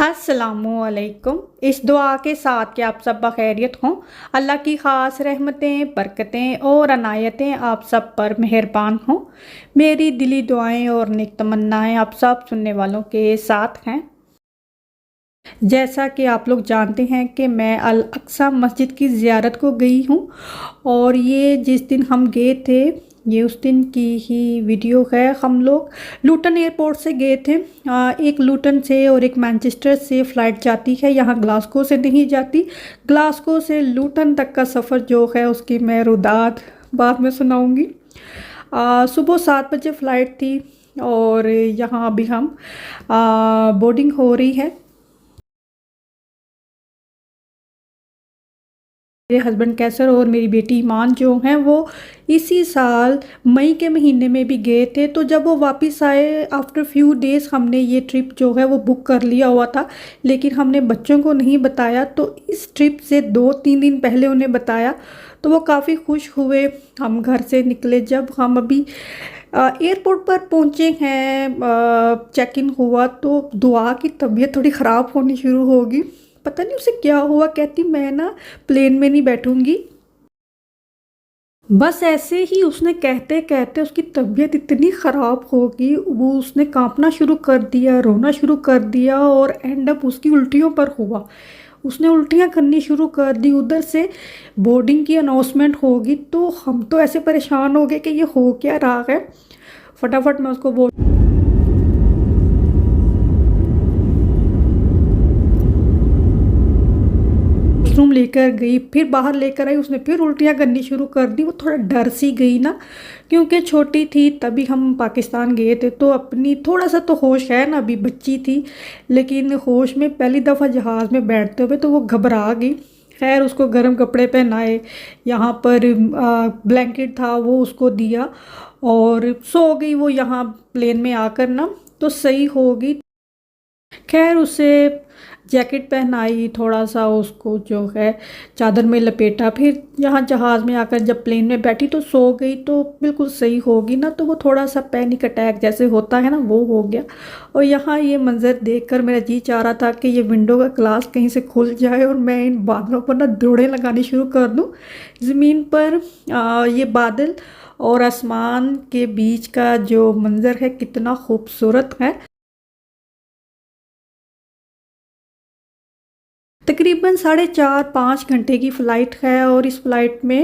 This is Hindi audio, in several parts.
अस्सलामुअलैकुम। इस दुआ के साथ कि आप सब बखैरियत हों। अल्लाह की ख़ास रहमतें, बरकतें और अनायतें आप सब पर मेहरबान हों। मेरी दिली दुआएं और नेक तमन्नाएं आप सब सुनने वालों के साथ हैं। जैसा कि आप लोग जानते हैं कि मैं अल अक्सा मस्जिद की ज़ियारत को गई हूँ और ये जिस दिन हम गए थे, ये उस दिन की ही वीडियो है। हम लोग लूटन एयरपोर्ट से गए थे। एक लूटन से और एक मैनचेस्टर से फ़्लाइट जाती है, यहाँ ग्लासगो से नहीं जाती। ग्लासगो से लूटन तक का सफ़र जो है उसकी मैं रुदात बाद में सुनाऊंगी। सुबह 7 बजे फ़्लाइट थी और यहाँ अभी हम बोर्डिंग हो रही है। मेरे हस्बैंड कैसर और मेरी बेटी ईमान जो हैं वो इसी साल मई के महीने में भी गए थे। तो जब वो वापस आए आफ्टर फ्यू डेज़ हमने ये ट्रिप जो है वो बुक कर लिया हुआ था, लेकिन हमने बच्चों को नहीं बताया। तो इस ट्रिप से 2-3 दिन पहले उन्हें बताया तो वो काफ़ी खुश हुए। हम घर से निकले, जब हम अभी एयरपोर्ट पर पहुँचे हैं, चेक इन हुआ तो दुआ की तबीयत थोड़ी ख़राब होनी शुरू होगी। पता नहीं उसे क्या हुआ, कहती मैं ना प्लेन में नहीं बैठूंगी। बस ऐसे ही उसने कहते कहते उसकी तबीयत इतनी ख़राब होगी, वो उसने कांपना शुरू कर दिया, रोना शुरू कर दिया और एंड अप उसकी उल्टियों पर हुआ। उसने उल्टियाँ करनी शुरू कर दी। उधर से बोर्डिंग की अनाउंसमेंट होगी तो हम तो ऐसे परेशान हो गए कि ये हो क्या रहा है। फटाफट मैं उसको बोल वॉशरूम लेकर गई, फिर बाहर लेकर आई, उसने फिर उल्टियाँ करनी शुरू कर दी। वो थोड़ा डर सी गई ना, क्योंकि छोटी थी, तभी हम पाकिस्तान गए थे तो अपनी थोड़ा सा तो होश है ना, अभी बच्ची थी, लेकिन होश में पहली दफ़ा जहाज़ में बैठते हुए तो वो घबरा गई। खैर उसको गर्म कपड़े पहनाए, यहाँ पर ब्लैंकेट था वो उसको दिया और सो गई वो यहाँ प्लेन में आकर ना, तो सही होगी। खैर उसे जैकेट पहनाई, थोड़ा सा उसको जो है चादर में लपेटा, फिर यहाँ जहाज़ में आकर जब प्लेन में बैठी तो सो गई तो बिल्कुल सही होगी ना। तो वो थोड़ा सा पैनिक अटैक जैसे होता है ना, वो हो गया। और यहाँ ये मंज़र देखकर मेरा जी चाह रहा था कि ये विंडो का ग्लास कहीं से खुल जाए और मैं इन बादलों पर ना दौड़ें लगानी शुरू कर दूँ। ज़मीन पर ये बादल और आसमान के बीच का जो मंज़र है कितना खूबसूरत है। तकरीबन 4.5-5 घंटे की फ़्लाइट है और इस फ़्लाइट में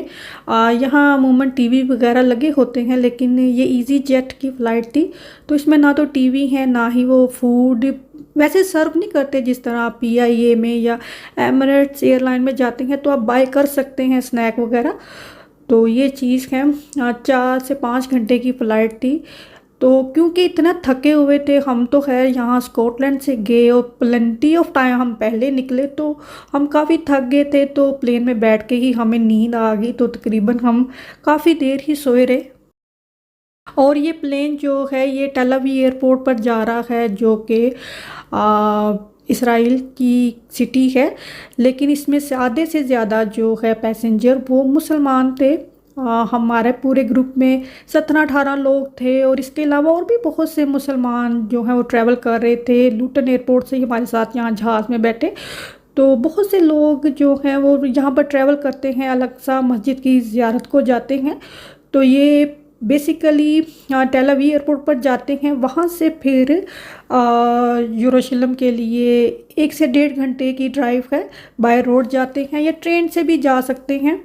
यहाँ अमूमन टीवी वगैरह लगे होते हैं, लेकिन ये इजी जेट की फ़्लाइट थी तो इसमें ना तो टीवी है ना ही वो फूड वैसे सर्व नहीं करते जिस तरह आप पीआईए में या एमिरेट्स एयरलाइन में जाते हैं तो आप बाय कर सकते हैं स्नैक वगैरह। तो ये चीज़ है। 4 से 5 घंटे की फ़्लाइट थी तो क्योंकि इतना थके हुए थे हम, तो खैर यहाँ स्कॉटलैंड से गए और प्लेंटी ऑफ टाइम हम पहले निकले तो हम काफ़ी थक गए थे। तो प्लेन में बैठ के ही हमें नींद आ गई तो तकरीबन हम काफ़ी देर ही सोए रहे। और ये प्लेन जो है ये टेल अवीव एयरपोर्ट पर जा रहा है, जो कि इसराइल की सिटी है, लेकिन इसमें से आधे से ज़्यादा जो है पैसेंजर वो मुसलमान थे। हमारे पूरे ग्रुप में 17-18 लोग थे और इसके अलावा और भी बहुत से मुसलमान जो हैं वो ट्रैवल कर रहे थे। लूटन एयरपोर्ट से ही हमारे साथ यहाँ जहाज़ में बैठे। तो बहुत से लोग जो हैं वो यहाँ पर ट्रैवल करते हैं, अल अक्सा मस्जिद की ज़ियारत को जाते हैं। तो ये बेसिकली टेल अवीव एयरपोर्ट पर जाते हैं, वहाँ से फिर यरूशलेम के लिए 1 से 1.5 घंटे की ड्राइव है, बाय रोड जाते हैं या ट्रेन से भी जा सकते हैं।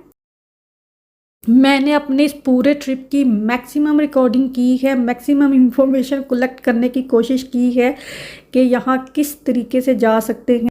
मैंने अपने इस पूरे ट्रिप की मैक्सिमम रिकॉर्डिंग की है, मैक्सिमम इंफॉर्मेशन कलेक्ट करने की कोशिश की है कि यहाँ किस तरीके से जा सकते हैं।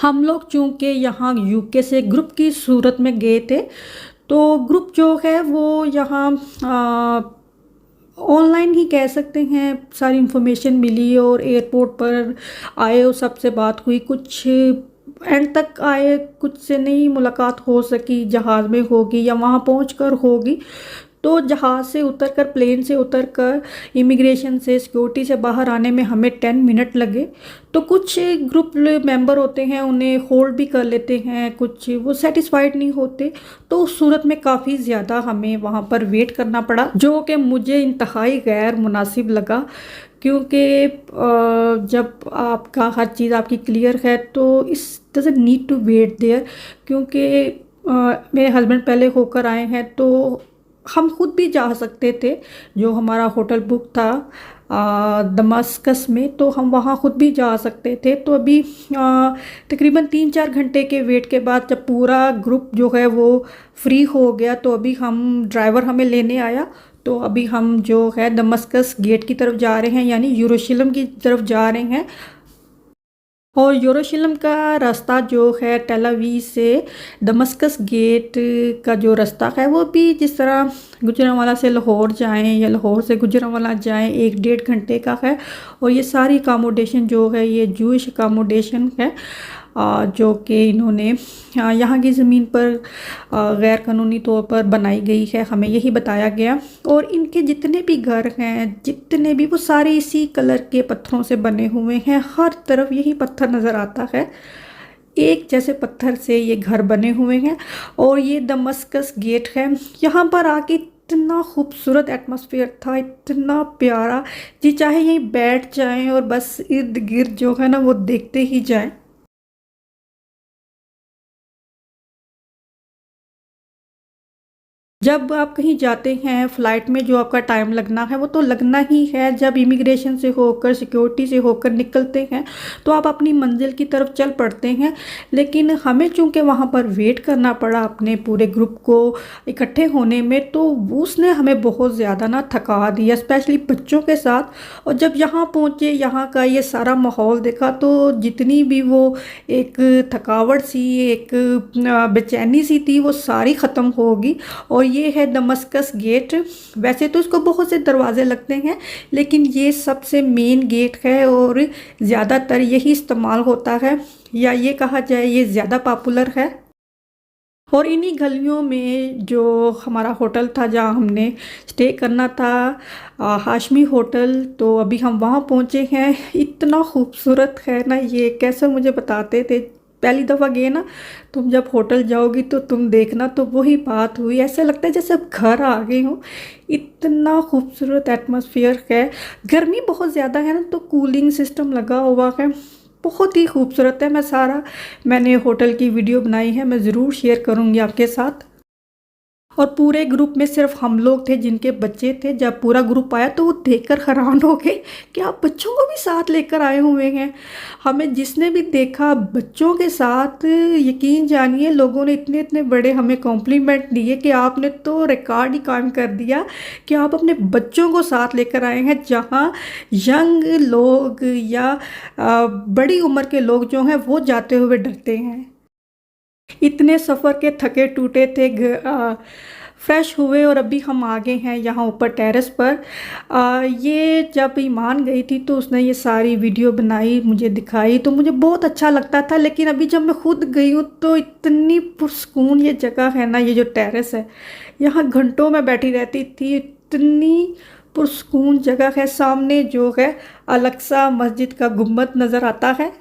हम लोग चूँकि यहाँ यूके से ग्रुप की सूरत में गए थे, तो ग्रुप जो है वो यहाँ ऑनलाइन ही कह सकते हैं, सारी इन्फॉर्मेशन मिली और एयरपोर्ट पर आए और सबसे बात हुई, कुछ एंड तक आए, कुछ से नहीं मुलाकात हो सकी, जहाज़ में होगी या वहाँ पहुँचकर होगी। तो जहाज़ से उतरकर, प्लेन से उतरकर इमिग्रेशन से, सिक्योरिटी से बाहर आने में हमें 10 मिनट लगे। तो कुछ ग्रुप मेंबर होते हैं, उन्हें होल्ड भी कर लेते हैं, कुछ वो सेटिस्फाइड नहीं होते। तो उस सूरत में काफ़ी ज़्यादा हमें वहाँ पर वेट करना पड़ा, जो कि मुझे इंतहाई गैर मुनासिब लगा, क्योंकि जब आपका हर चीज़ आपकी क्लियर है तो इस doesn't need to wait there. क्योंकि मेरे हस्बैंड पहले होकर आए हैं, तो हम खुद भी जा सकते थे, जो हमारा होटल बुक था दमास्कस में, तो हम वहाँ खुद भी जा सकते थे। तो अभी तकरीबन 3-4 घंटे के वेट के बाद जब पूरा ग्रुप जो है वो फ्री हो गया, तो अभी हम ड्राइवर हमें लेने आया। तो अभी हम जो है दमास्कस गेट की तरफ जा रहे हैं, यानी यरूशलेम की तरफ जा रहे हैं। और यरूशलेम का रास्ता जो है टेल अवीव से दमस्कस गेट का जो रास्ता है, वो भी जिस तरह गुजरांवाला से लाहौर जाएं या लाहौर से गुजरांवाला जाएं, 1-1.5 घंटे का है। और ये सारी अकामोडेशन जो है ये जूश अकामोडेशन है, जो कि इन्होंने यहाँ की ज़मीन पर गैर कानूनी तौर पर बनाई गई है, हमें यही बताया गया। और इनके जितने भी घर हैं, जितने भी, वो सारे इसी कलर के पत्थरों से बने हुए हैं, हर तरफ यही पत्थर नज़र आता है, एक जैसे पत्थर से ये घर बने हुए हैं। और ये दमस्कस गेट है, यहाँ पर आके इतना खूबसूरत एटमॉस्फेयर था, इतना प्यारा, जी चाहे यहीं बैठ जाएं और बस इर्द गिर्द जो है ना वो देखते ही जाएं। जब आप कहीं जाते हैं फ़्लाइट में, जो आपका टाइम लगना है वो तो लगना ही है। जब इमिग्रेशन से होकर, सिक्योरिटी से होकर निकलते हैं तो आप अपनी मंजिल की तरफ चल पड़ते हैं। लेकिन हमें चूँकि वहाँ पर वेट करना पड़ा अपने पूरे ग्रुप को इकट्ठे होने में, तो उसने हमें बहुत ज़्यादा ना थका दिया, स्पेशली बच्चों के साथ। और जब यहाँ पहुँचे, यहाँ का ये सारा माहौल देखा, तो जितनी भी वो एक थकावट सी, एक बेचैनी सी थी, वो सारी ख़त्म होगी। और ये है दमस्कस गेट। वैसे तो इसको बहुत से दरवाजे लगते हैं, लेकिन ये सबसे मेन गेट है और ज़्यादातर यही इस्तेमाल होता है, या ये कहा जाए ये ज़्यादा पॉपुलर है। और इन्हीं गलियों में जो हमारा होटल था, जहाँ हमने स्टे करना था, हाशमी होटल, तो अभी हम वहाँ पहुँचे हैं। इतना खूबसूरत है ना ये, कैसे मुझे बताते थे, पहली दफ़ा गए ना, तुम जब होटल जाओगी तो तुम देखना, तो वही बात हुई, ऐसा लगता है जैसे अब घर आ गए हो। इतना खूबसूरत एटमॉस्फेयर है। गर्मी बहुत ज़्यादा है ना, तो कूलिंग सिस्टम लगा हुआ है, बहुत ही खूबसूरत है। मैंने होटल की वीडियो बनाई है, मैं ज़रूर शेयर करूँगी आपके साथ। और पूरे ग्रुप में सिर्फ हम लोग थे जिनके बच्चे थे। जब पूरा ग्रुप आया तो वो देखकर हैरान हो गए कि आप बच्चों को भी साथ लेकर आए हुए हैं। हमें जिसने भी देखा बच्चों के साथ, यकीन जानिए लोगों ने इतने इतने बड़े हमें कॉम्प्लीमेंट दिए कि आपने तो रिकॉर्ड ही कायम कर दिया कि आप अपने बच्चों को साथ लेकर आए हैं। जहाँ यंग लोग या बड़ी उम्र के लोग जो हैं वो जाते हुए डरते हैं। इतने सफ़र के थके टूटे थे, फ्रेश हुए और अभी हम आ गए हैं यहाँ ऊपर टेरेस पर। ये जब ईमान गई थी तो उसने ये सारी वीडियो बनाई, मुझे दिखाई, तो मुझे बहुत अच्छा लगता था। लेकिन अभी जब मैं खुद गई हूँ तो इतनी पुरसकून ये जगह है ना, ये जो टेरेस है, यहाँ घंटों में बैठी रहती थी, इतनी पुरसकून जगह है। सामने जो है अलक्सा मस्जिद का गुम्बद नज़र आता है।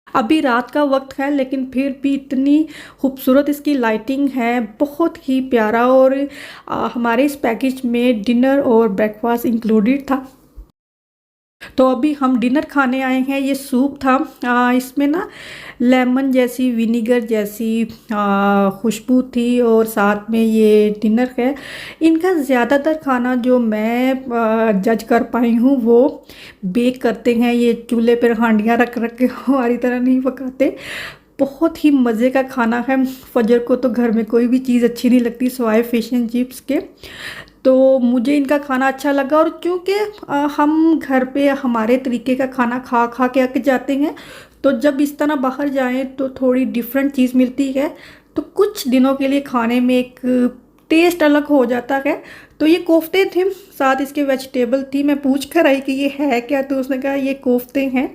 अभी रात का वक्त है, लेकिन फिर भी इतनी खूबसूरत इसकी लाइटिंग है, बहुत ही प्यारा। और हमारे इस पैकेज में डिनर और ब्रेकफास्ट इंक्लूडेड था। तो अभी हम डिनर खाने आए हैं। ये सूप था, इसमें ना लेमन जैसी, विनीगर जैसी खुशबू थी, और साथ में ये डिनर है। इनका ज़्यादातर खाना जो मैं जज कर पाई हूँ वो बेक करते हैं, ये चूल्हे पर हांडियाँ रख रख के, हमारी तरह नहीं पकाते। बहुत ही मज़े का खाना है। फजर को तो घर में कोई भी चीज़ अच्छी नहीं लगती सिवाय फ़िश एंड चिप्स के। तो मुझे इनका खाना अच्छा लगा। और क्योंकि हम घर पे हमारे तरीके का खाना खा खा के अक जाते हैं, तो जब इस तरह बाहर जाएं तो थोड़ी डिफरेंट चीज़ मिलती है, तो कुछ दिनों के लिए खाने में एक टेस्ट अलग हो जाता है। तो ये कोफ्ते थे, साथ इसके वेजिटेबल थी। मैं पूछ कर आई कि ये है क्या, तो उसने कहा ये कोफ्ते हैं।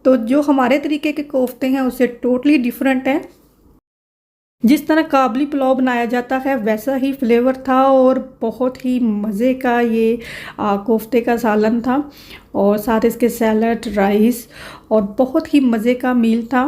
तो जो हमारे तरीके के कोफ्ते हैं उससे टोटली डिफरेंट हैं। जिस तरह काबली पुलाव बनाया जाता है वैसा ही फ्लेवर था, और बहुत ही मज़े का ये कोफ्ते का सालन था, और साथ इसके सैलड, राइस, और बहुत ही मज़े का मील था।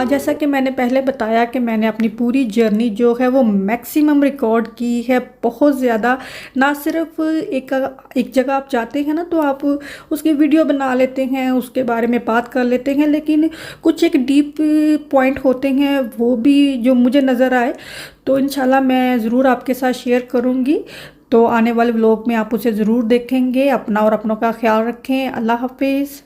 जैसा कि मैंने पहले बताया कि मैंने अपनी पूरी जर्नी जो है वो मैक्सिमम रिकॉर्ड की है, बहुत ज़्यादा। ना सिर्फ एक एक जगह आप जाते हैं ना तो आप उसकी वीडियो बना लेते हैं, उसके बारे में बात कर लेते हैं, लेकिन कुछ एक डीप पॉइंट होते हैं वो भी जो मुझे नज़र आए, तो इंशाल्लाह मैं ज़रूर आपके साथ शेयर करूँगी। तो आने वाले व्लॉग में आप उसे ज़रूर देखेंगे। अपना और अपनों का ख्याल रखें। अल्लाह हाफिज़।